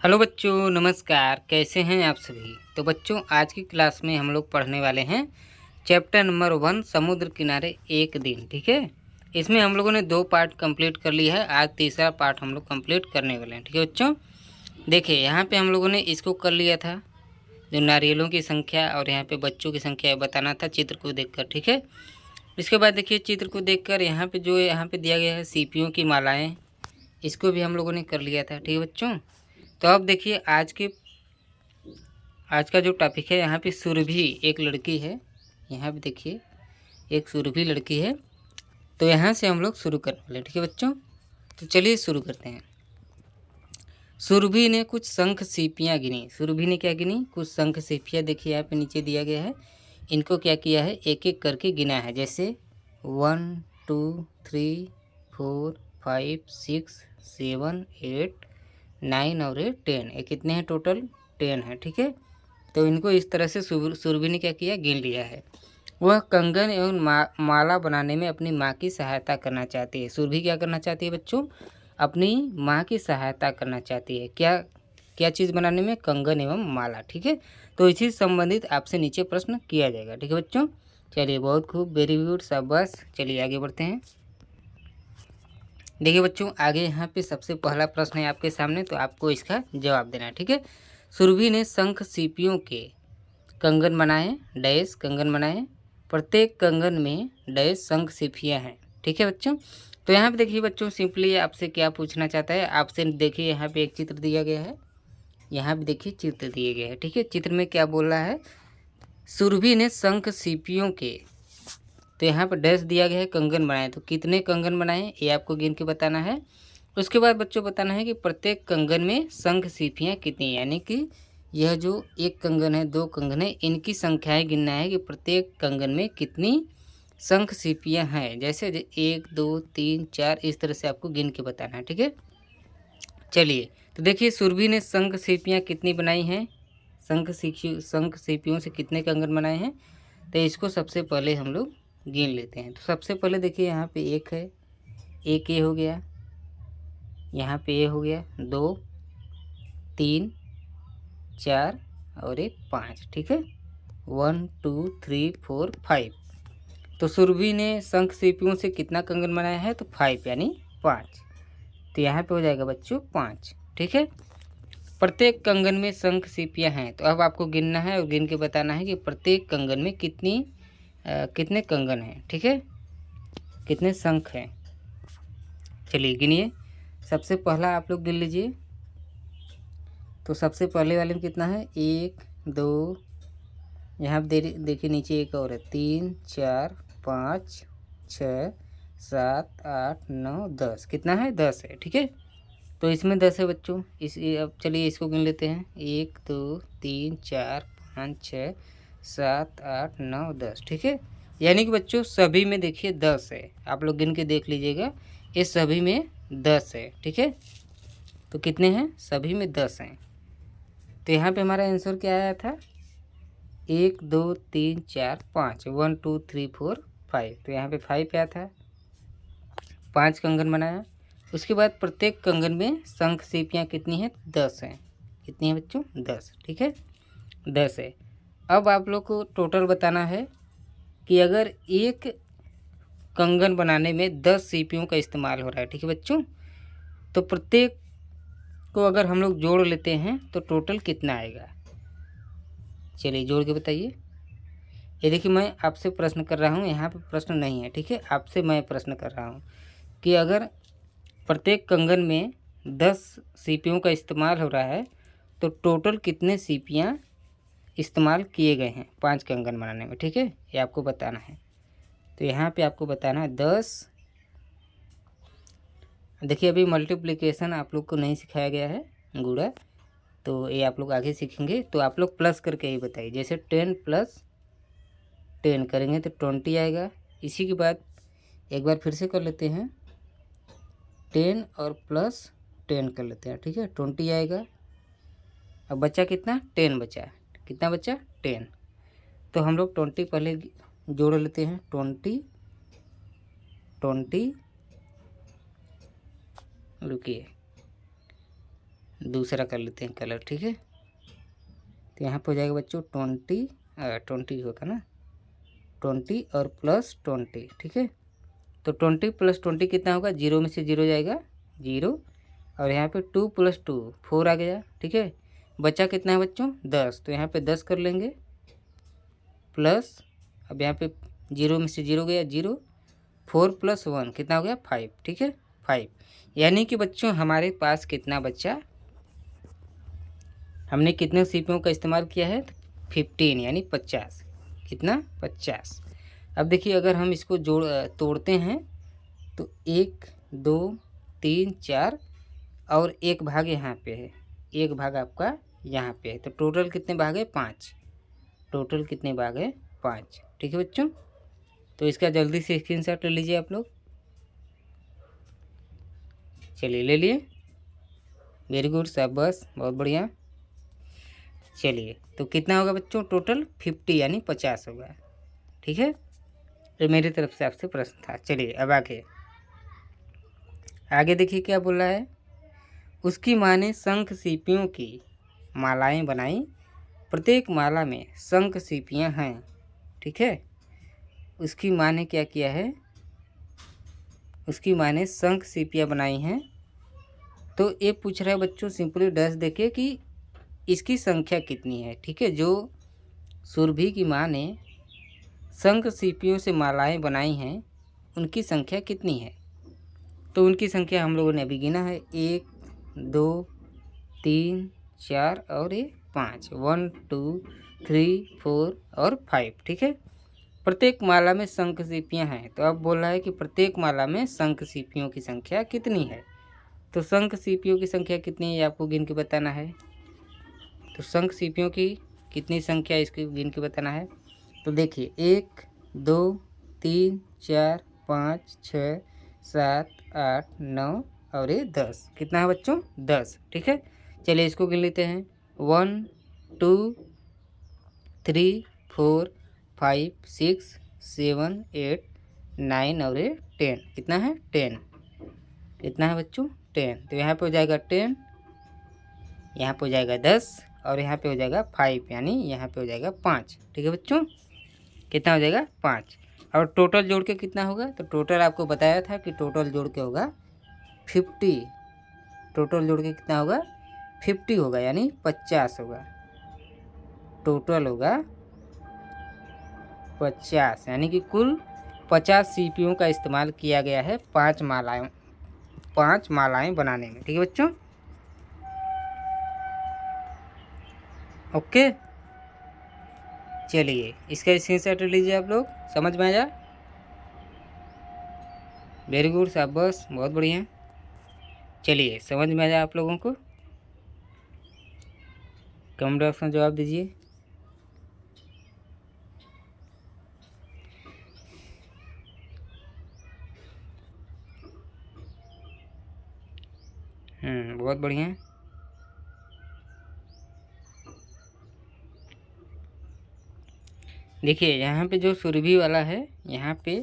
Hello बच्चों, नमस्कार। कैसे हैं आप सभी। तो बच्चों, आज की क्लास में हम लोग पढ़ने वाले हैं चैप्टर नंबर 1 समुद्र किनारे एक दिन। ठीक है, इसमें हम लोगों ने 2 पार्ट कंप्लीट कर लिया है। आज तीसरा पार्ट हम लोग कंप्लीट करने वाले हैं। ठीक है बच्चों, देखिए यहाँ पे हम लोगों ने इसको कर लिया था, जो नारियलों की संख्या और यहाँ पे बच्चों की संख्या बताना था चित्र को देखकर। ठीक है, इसके बाद देखिए चित्र को देखकर यहाँ पे जो यहाँ पे दिया गया है सीपियों की मालाएँ, इसको भी हम लोगों ने कर लिया था। ठीक है बच्चों, तो अब देखिए आज का जो टॉपिक है, यहाँ पे सुरभि एक लड़की है। यहाँ पे देखिए एक सुरभि लड़की है, तो यहाँ से हम लोग शुरू करने वाले हैं। ठीक है बच्चों, तो चलिए शुरू करते हैं। सुरभि ने कुछ शंख सीपियाँ गिनी। सुरभि ने क्या गिनी? कुछ शंख सीपियाँ। देखिए यहाँ पे नीचे दिया गया है, इनको क्या किया है, एक एक करके गिना है। जैसे 1 2 3 4 5 6 7 8 9 और 10। ये कितने हैं टोटल? 10 है। ठीक है, तो इनको इस तरह से सुरभि ने क्या किया, गिन लिया है। वह कंगन एवं माला बनाने में अपनी माँ की सहायता करना चाहती है। सुरभि क्या करना चाहती है बच्चों? अपनी माँ की सहायता करना चाहती है। क्या क्या चीज़ बनाने में? कंगन एवं माला। ठीक है, तो इसी से संबंधित आपसे नीचे प्रश्न किया जाएगा। ठीक है बच्चों, चलिए बहुत खूब, वेरी गुड, शाबाश। चलिए आगे बढ़ते हैं। देखिए बच्चों, आगे यहाँ पे सबसे पहला प्रश्न है आपके सामने, तो आपको इसका जवाब देना है। ठीक है, सुरभि ने शंख सीपियों के कंगन बनाए, डैश कंगन बनाए, प्रत्येक कंगन में डैश शंख सीपियाँ हैं। ठीक है बच्चों, तो यहाँ पे देखिए बच्चों, सिंपली आपसे क्या पूछना चाहता है आपसे। देखिए यहाँ पे एक चित्र दिया गया है, यहाँ पे देखिए चित्र दिए गए हैं। ठीक है, चित्र में क्या बोल रहा है, सुरभि ने शंख सीपियों के, तो यहाँ पर डैश दिया गया है, कंगन बनाए। तो कितने कंगन बनाए ये आपको गिन के बताना है। उसके बाद बच्चों बताना है कि प्रत्येक कंगन में शंख सीपियाँ कितनी, यानी कि यह जो एक कंगन है, 2 कंगन है, इनकी संख्याएं गिनना है कि प्रत्येक कंगन में कितनी शंख सीपियाँ हैं। जैसे 1 2 3 4 इस तरह से आपको गिन के बताना है। ठीक है, चलिए तो देखिए सुरभि ने शंख सीपियाँ कितनी बनाई हैं, शंख सीपियों से कितने कंगन बनाए हैं। तो इसको सबसे पहले हम लोग गिन लेते हैं। तो सबसे पहले देखिए यहाँ पे एक है, एक ये हो गया, यहाँ पे ये हो गया, 2 3 4 और एक 5। ठीक है, 1 2 3 4 5। तो सुरभि ने शंख सीपियों से कितना कंगन बनाया है? तो 5 यानी 5। तो यहाँ पे हो जाएगा बच्चों 5। ठीक है, प्रत्येक कंगन में शंख सीपियाँ हैं। तो अब आपको गिनना है और गिन के बताना है कि प्रत्येक कंगन में कितने कंगन हैं। ठीक है, कितने शंख हैं। चलिए गिनिए। सबसे पहला आप लोग गिन लीजिए। तो सबसे पहले वाले में कितना है? 1 2, यहाँ पे देखिए नीचे एक और है, 3 4 5 6 7 8 9 10। कितना है? 10 है। ठीक है, तो इसमें 10 है बच्चों। अब चलिए इसको गिन लेते हैं, 1 2 3 4 5 6 7 8 9 10। ठीक है, यानी कि बच्चों सभी में देखिए 10 है। आप लोग गिन के देख लीजिएगा, ये सभी में 10 है। ठीक है, तो कितने हैं? सभी में 10 हैं। तो यहाँ पे हमारा आंसर क्या आया था? 1 2 3 4 5, 1 2 3 4 5। तो यहाँ पे 5 आया था, 5 कंगन बनाया। उसके बाद प्रत्येक कंगन में शंख सीपियाँ कितनी हैं? 10 हैं। कितनी हैं बच्चों? 10। ठीक है, 10 है। अब आप लोग को टोटल बताना है कि अगर एक कंगन बनाने में 10 सीपियों का इस्तेमाल हो रहा है। ठीक है बच्चों, तो प्रत्येक को अगर हम लोग जोड़ लेते हैं तो टोटल कितना आएगा? चलिए जोड़ के बताइए। ये देखिए मैं आपसे प्रश्न कर रहा हूँ, यहाँ पे प्रश्न नहीं है। ठीक है, आपसे मैं प्रश्न कर रहा हूँ कि अगर प्रत्येक कंगन में 10 सीपियों का इस्तेमाल हो रहा है तो टोटल कितने सीपियाँ इस्तेमाल किए गए हैं 5 कंगन बनाने में। ठीक है, ये आपको बताना है। तो यहाँ पे आपको बताना है 10। देखिए अभी मल्टीप्लिकेशन आप लोग को नहीं सिखाया गया है, गुणा, तो ये आप लोग आगे सीखेंगे। तो आप लोग प्लस करके ही बताइए। जैसे 10 + 10 करेंगे तो 20 आएगा। इसी के बाद एक बार फिर से कर लेते हैं, 10 और +10 कर लेते हैं। ठीक है, 20 आएगा। अब बचा कितना? 10 बचा। कितना बचा? 10। तो हम लोग 20 पहले जोड़ लेते हैं, 20 20, रुकिए दूसरा कर लेते हैं कलर, ठीक है। तो यहाँ पर हो जाएगा बच्चों 20 होगा ना, 20 और प्लस 20, ठीक है। तो 20 प्लस 20 कितना होगा, 0 में से 0 जाएगा 0, और यहाँ पे 2 प्लस 2 4 आ गया, ठीक है। बचा कितना है बच्चों 10, तो यहाँ पे 10 कर लेंगे प्लस, अब यहाँ पे 0 में से 0 गया 0, 4 प्लस 1 कितना हो गया 5, ठीक है 5। यानी कि बच्चों हमारे पास कितना बच्चा, हमने कितने सीपियों का इस्तेमाल किया है, 15 यानी 50, कितना 50। अब देखिए अगर हम इसको तोड़ते हैं तो 1 2 3 4 और 1 भाग यहाँ पे है, 1 भाग आपका यहाँ पे है, तो टोटल कितने भाग है 5, टोटल कितने भाग है 5, ठीक है बच्चों। तो इसका जल्दी से स्क्रीनशॉट ले लीजिए आप लोग, चलिए ले लिए, वेरी गुड शाबाश, बहुत बढ़िया। चलिए तो कितना होगा बच्चों टोटल 50 यानी 50 होगा, ठीक है। तो मेरी तरफ से आपसे प्रश्न था। चलिए अब आगे देखिए क्या बोल रहा है। उसकी माँ ने शंख सीपियों की मालाएं बनाई, प्रत्येक माला में शंख सीपियाँ हैं, ठीक है। उसकी माँ ने क्या किया है, उसकी माँ ने शंख सीपियाँ बनाई हैं। तो ये पूछ रहा है बच्चों सिंपली डैश देके कि इसकी संख्या कितनी है, ठीक है। जो सुरभि की माँ ने शंख सीपियों से मालाएं बनाई हैं उनकी संख्या कितनी है। तो उनकी संख्या हम लोगों ने अभी गिना है, 1 2 3 4 और 5, 1 2 3 4 और 5, ठीक है। प्रत्येक माला में शंख सीपियाँ हैं, तो अब बोल रहा है कि प्रत्येक माला में शंख सीपियों की संख्या कितनी है। तो शंख सीपियों की संख्या कितनी है ये आपको गिन के बताना है। तो शंख सीपियों की कितनी संख्या इसकी गिन के बताना है। तो देखिए 1 2 3 4 5 6 7 8 9 और 10, कितना है बच्चों 10, ठीक है। चलिए इसको गिन लेते हैं, 1 2 3 4 5 6 7 8 9 और 10, कितना है 10, कितना है बच्चों 10। तो यहाँ पे हो जाएगा 10, यहाँ पे हो जाएगा 10 और यहाँ पे हो जाएगा 5 यानी यहाँ पे हो जाएगा 5, ठीक है बच्चों। कितना हो जाएगा 5, और टोटल जोड़ के कितना होगा। तो टोटल आपको बताया था कि टोटल जोड़ के होगा 50, टोटल जोड़ के कितना होगा 50 होगा यानी 50 होगा, टोटल होगा 50 यानी कि कुल 50 सीपियों का इस्तेमाल किया गया है 5 मालाएं बनाने में, ठीक है बच्चों। ओके चलिए इसका स्क्रीनशॉट लीजिए आप लोग, समझ में आया, वेरी गुड शाबाश, बहुत बढ़िया। चलिए समझ में आया आप लोगों को, कमेंट बॉक्स में जवाब दीजिए। बहुत बढ़िया। देखिए यहाँ पे जो सुरभि वाला है यहाँ पे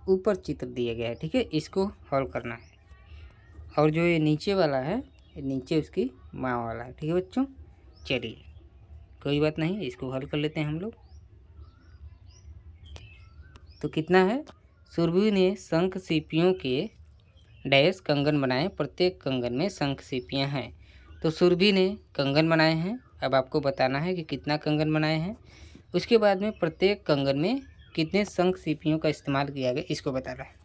ऊपर चित्र दिया गया है, ठीक है, इसको हल करना है। और जो ये नीचे वाला है ये नीचे उसकी माँ वाला है, ठीक है बच्चों। चलिए कोई बात नहीं, इसको हल कर लेते हैं हम लोग। तो कितना है, सुरभि ने शंख सीपियों के डैश कंगन बनाए, प्रत्येक कंगन में शंख सीपियाँ हैं। तो सुरभि ने कंगन बनाए हैं, अब आपको बताना है कि कितना कंगन बनाए हैं। उसके बाद में प्रत्येक कंगन में कितने शंख सीपियों का इस्तेमाल किया गया इसको बताना है।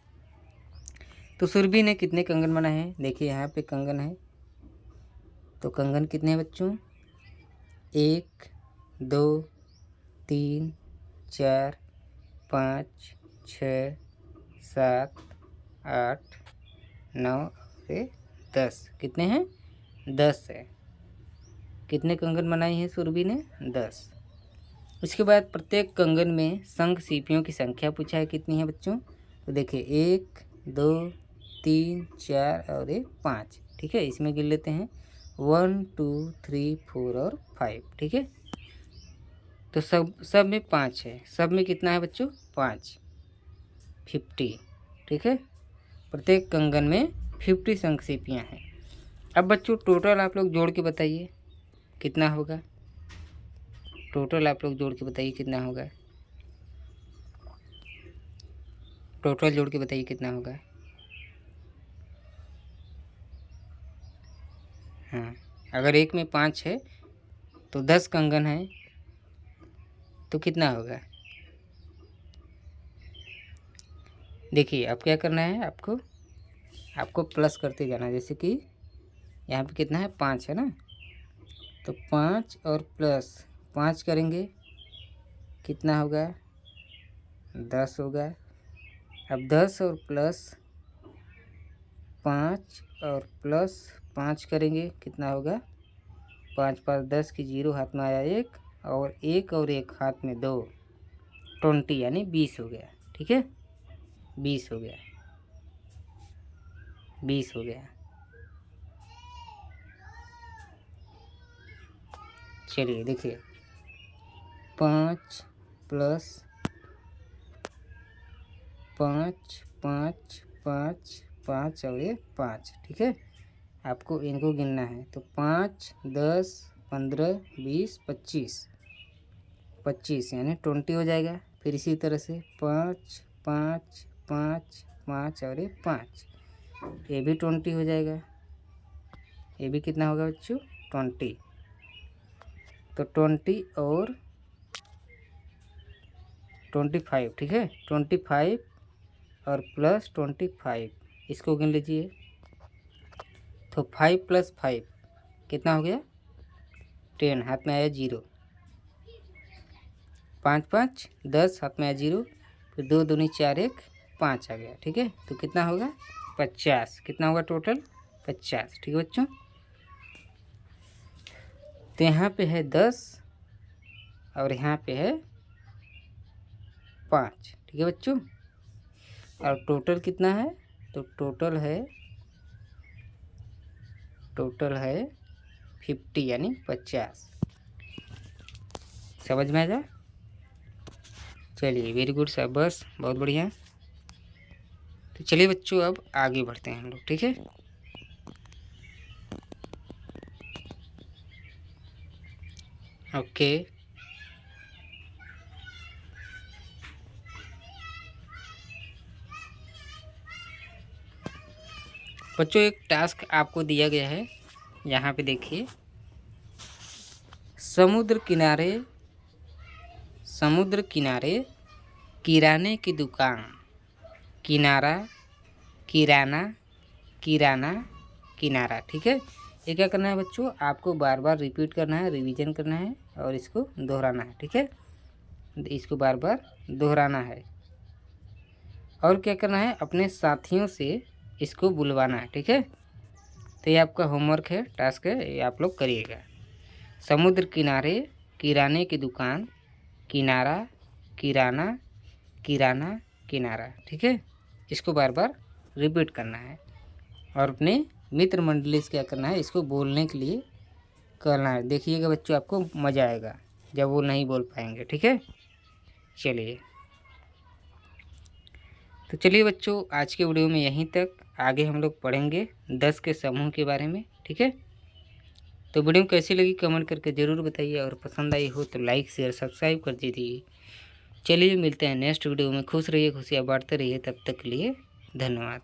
तो सुरभि ने कितने कंगन बनाए हैं, देखिए यहाँ पे कंगन है, तो कंगन कितने हैं बच्चों, 1 2 3 4 5 6 7 8 9 और 10, कितने हैं 10 है। कितने कंगन बनाए हैं सुरभि ने 10। उसके बाद प्रत्येक कंगन में शंख सीपियों की संख्या पूछा है कितनी है बच्चों। तो देखिए 1 2 3 4 और 5, ठीक है। इसमें गिन लेते हैं 1 2 3 4 और 5, ठीक है। तो सब में 5 है, सब में कितना है बच्चों 5, 50, ठीक है। प्रत्येक कंगन में 50 शंख सीपियाँ हैं। अब बच्चों टोटल आप लोग जोड़ के बताइए कितना होगा। टोटल आप लोग जोड़ के बताइए कितना होगा। टोटल जोड़ के बताइए कितना होगा। हाँ, अगर एक में 5 है तो 10 कंगन है तो कितना होगा। देखिए अब क्या करना है, आपको प्लस करते जाना। जैसे कि यहाँ पे कितना है, 5 है ना, तो 5 और प्लस 5 करेंगे कितना होगा, 10 होगा। अब 10 और प्लस 5 और प्लस 5 करेंगे कितना होगा, 5 5 10 की 0 हाथ में आया 1 और 1 हाथ में 2, 20 यानी 20 हो गया। ठीक है, 20 हो गया, 20 हो गया। चलिए देखिए 5 प्लस 5 5 5 5 और ये 5। ठीक है, आपको इनको गिनना है तो 5 10 15 20 25, 25 यानी 20 हो जाएगा। फिर इसी तरह से 5 5 5 5 और ये 5, ये भी 20 हो जाएगा। ये भी कितना होगा बच्चों, 20। तो 20 और 25, ठीक है, 25 और प्लस 25, इसको गिन लीजिए। तो 5 + 5 कितना हो गया, 10, हाथ में आया 0। 5 5 10, हाथ में आया 0, फिर 2 दूनी 4 1 5 आ गया। ठीक है, तो कितना होगा, 50। कितना होगा टोटल, 50। ठीक है बच्चों, तो यहाँ पे है 10 और यहाँ पे है 5। ठीक है बच्चों, और टोटल कितना है, तो टोटल है 50 यानी 50। समझ में आया। चलिए वेरी गुड शाबाश, बहुत बढ़िया। तो चलिए बच्चों अब आगे बढ़ते हैं हम लोग। ठीक है, ओके। बच्चों एक टास्क आपको दिया गया है, यहाँ पे देखिए, समुद्र किनारे किराने की दुकान, किनारा किराना किराना किनारा। ठीक है, ये क्या करना है बच्चों, आपको बार बार रिपीट करना है, रिवीजन करना है और इसको दोहराना है। ठीक है, इसको बार बार दोहराना है और क्या करना है, अपने साथियों से इसको बुलवाना है। ठीक है, तो ये आपका होमवर्क है, टास्क है, ये आप लोग करिएगा। समुद्र किनारे किराने की दुकान, किनारा किराना किराना किनारा। ठीक है, इसको बार बार रिपीट करना है और अपने मित्र मंडली से क्या करना है, इसको बोलने के लिए करना है। देखिएगा बच्चों, आपको मज़ा आएगा जब वो नहीं बोल पाएंगे। ठीक है, चलिए तो चलिए बच्चों आज के वीडियो में यहीं तक। आगे हम लोग पढ़ेंगे 10 के समूह के बारे में। ठीक है, तो वीडियो कैसी लगी कमेंट करके ज़रूर बताइए और पसंद आई हो तो लाइक शेयर सब्सक्राइब कर दीजिए। चलिए मिलते हैं नेक्स्ट वीडियो में। खुश रहिए, खुशियाँ बांटते रहिए। तब तक के लिए धन्यवाद।